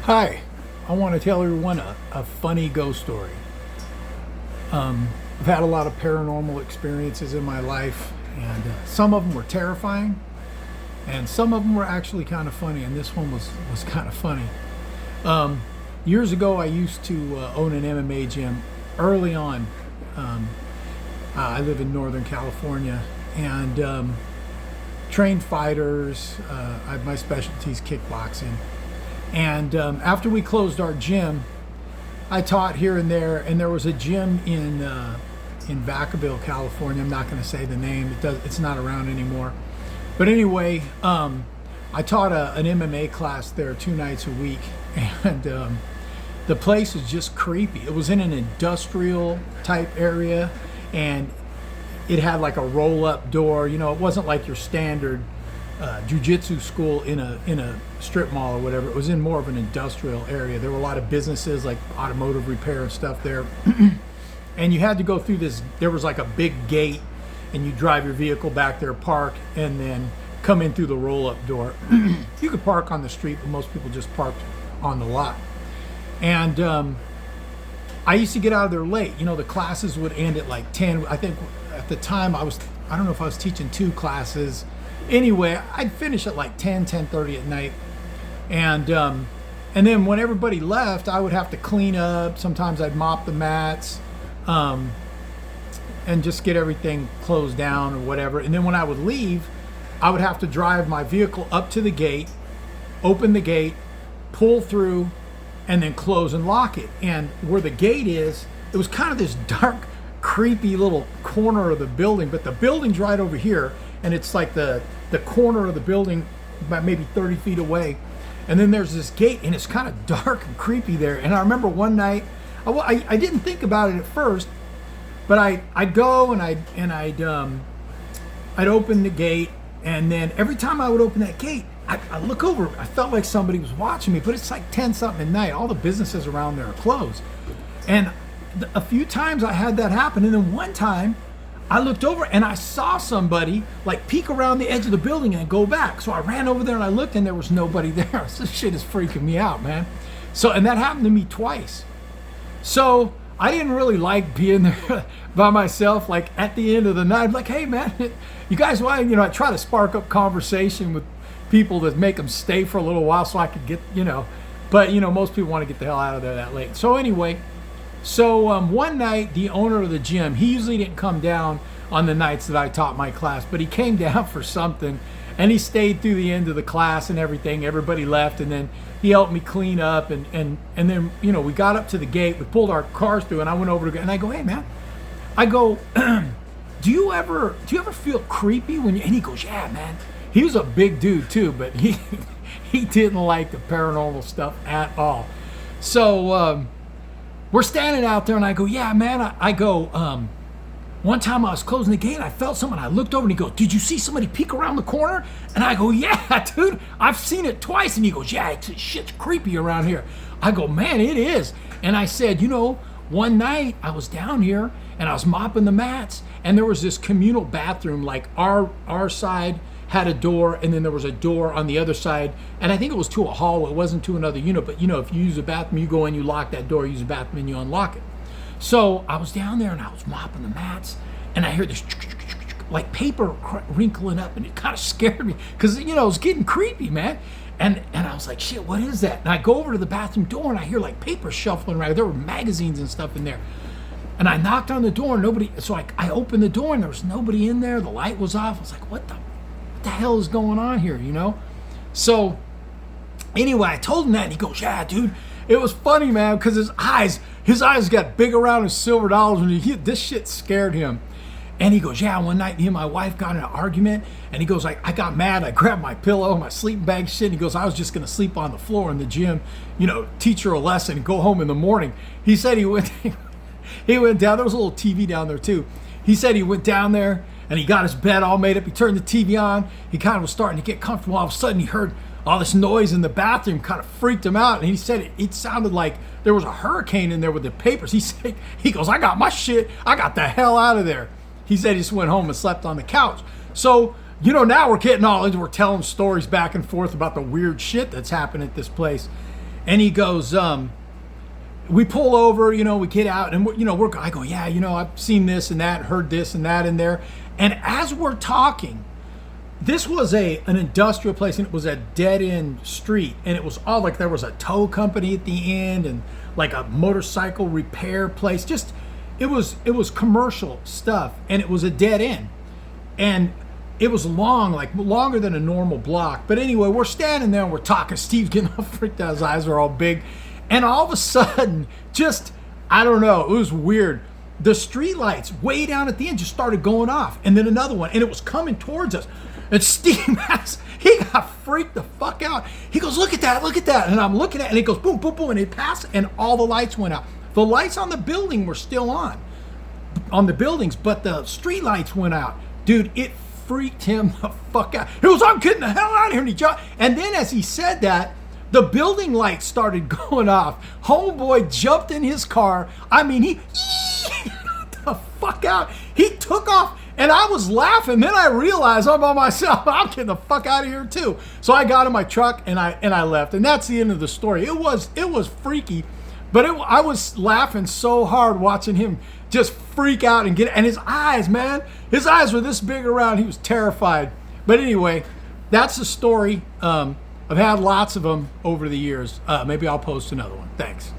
Hi, I want to tell everyone a funny ghost story. I've had a lot of paranormal experiences in my life, and some of them were terrifying, and some of them were actually kind of funny, and this one was kind of funny. Years ago, I used to own an MMA gym early on. I live in Northern California, and trained fighters. My specialty is kickboxing. And after we closed our gym, I taught here and there was a gym in Vacaville, California. I'm not going to say the name; it's not around anymore. But anyway, I taught an MMA class there 2 nights a week, and the place is just creepy. It was in an industrial type area, and it had like a roll-up door. You know, it wasn't like your standard jiu-jitsu school in a strip mall or whatever. It was in more of an industrial area. There were a lot of businesses like automotive repair and stuff there. And you had to go through this. There was like a big gate, and you drive your vehicle back there, park, and then come in through the roll-up door. You could park on the street, but most people just parked on the lot. And I used to get out of there late. You know, the classes would end at like 10. I think at the time I don't know if I was teaching 2 classes. Anyway, I'd finish at like 10:30 at night. And then when everybody left, I would have to clean up. Sometimes I'd mop the mats and just get everything closed down or whatever. And then when I would leave, I would have to drive my vehicle up to the gate, open the gate, pull through, and then close and lock it. And where the gate is, it was kind of this dark, creepy little corner of the building, but the building's right over here, and it's like the corner of the building about maybe 30 feet away. And then there's this gate, and it's kind of dark and creepy there. And I remember one night, I didn't think about it at first, but I'd go and I'd open the gate, and then every time I would open that gate, I look over. I felt like somebody was watching me, but it's like 10 something at night. All the businesses around there are closed. And a few times I had that happen. And then one time I looked over and I saw somebody like peek around the edge of the building and go back. So I ran over there and I looked, and there was nobody there. So this shit is freaking me out, man. And that happened to me twice. So I didn't really like being there by myself. Like at the end of the night, I'm like, hey man, you guys want, I try to spark up conversation with people to make them stay for a little while so I could get, but most people want to get the hell out of there that late. So anyway, one night the owner of the gym, he usually didn't come down on the nights that I taught my class, but he came down for something, and he stayed through the end of the class and everything. Everybody left, and then he helped me clean up, and then we got up to the gate, we pulled our cars through, and I went over to, and I go, hey man, I go, do you ever feel creepy when you, and he goes, yeah man. He was a big dude too, but he didn't like the paranormal stuff at all. So we're standing out there, and I go, yeah man, I go, one time I was closing the gate, I felt something, I looked over, and he goes, did you see somebody peek around the corner? And I go, yeah dude, I've seen it twice. And he goes, yeah, shit's creepy around here. I go, man, it is. And I said, one night I was down here and I was mopping the mats, and there was this communal bathroom, like our side had a door, and then there was a door on the other side, and I think it was to a hall. It wasn't to another unit, but if you use a bathroom, you go in, you lock that door, use the bathroom, and you unlock it. So I was down there and I was mopping the mats, and I heard this like paper wrinkling up, and it kind of scared me because it was getting creepy, man. And I was like, shit, what is that? And I go over to the bathroom door, and I hear like paper shuffling around. There were magazines and stuff in there. And I knocked on the door, and nobody. So I opened the door, and there was nobody in there. The light was off. I was like, what the hell is going on here, So anyway, I told him that, and he goes, yeah dude, it was funny man, because his eyes got big around as silver dollars, and this shit scared him. And he goes, yeah, one night me and my wife got in an argument, and he goes, I got mad, I grabbed my pillow, my sleeping bag shit, and he goes, I was just gonna sleep on the floor in the gym, teach her a lesson and go home in the morning. He said he went down, there was a little TV down there too. He said he went down there, and he got his bed all made up. He turned the TV on. He kind of was starting to get comfortable. All of a sudden, he heard all this noise in the bathroom, kind of freaked him out. And he said it sounded like there was a hurricane in there with the papers. He goes, I got my shit. I got the hell out of there. He said he just went home and slept on the couch. So, now we're getting we're telling stories back and forth about the weird shit that's happened at this place. And he goes, we pull over, you know, we get out, and I go, yeah, you know, I've seen this and that, heard this and that in there. And as we're talking, this was an industrial place, and it was a dead end street, and it was all like there was a tow company at the end, and like a motorcycle repair place. Just it was commercial stuff, and it was a dead end, and it was long, like longer than a normal block. But anyway, we're standing there and we're talking. Steve's getting all freaked out. His eyes are all big. And all of a sudden, just, I don't know, it was weird. The street lights way down at the end just started going off. And then another one, and it was coming towards us. And Steve, he got freaked the fuck out. He goes, look at that, look at that. And I'm looking at it, and it goes boom, boom, boom, and it passed, and all the lights went out. The lights on the building were still on the buildings, but the street lights went out. Dude, it freaked him the fuck out. He goes, I'm getting the hell out of here. And he jumped. And then as he said that, the building lights started going off. Homeboy jumped in his car. I mean, he got the fuck out. He took off, and I was laughing. Then I realized I'm by myself. I'm getting the fuck out of here too. So I got in my truck and I left. And that's the end of the story. It was freaky, but I was laughing so hard watching him just freak out and and his eyes, man, his eyes were this big around. He was terrified. But anyway, that's the story. I've had lots of them over the years. Maybe I'll post another one. Thanks.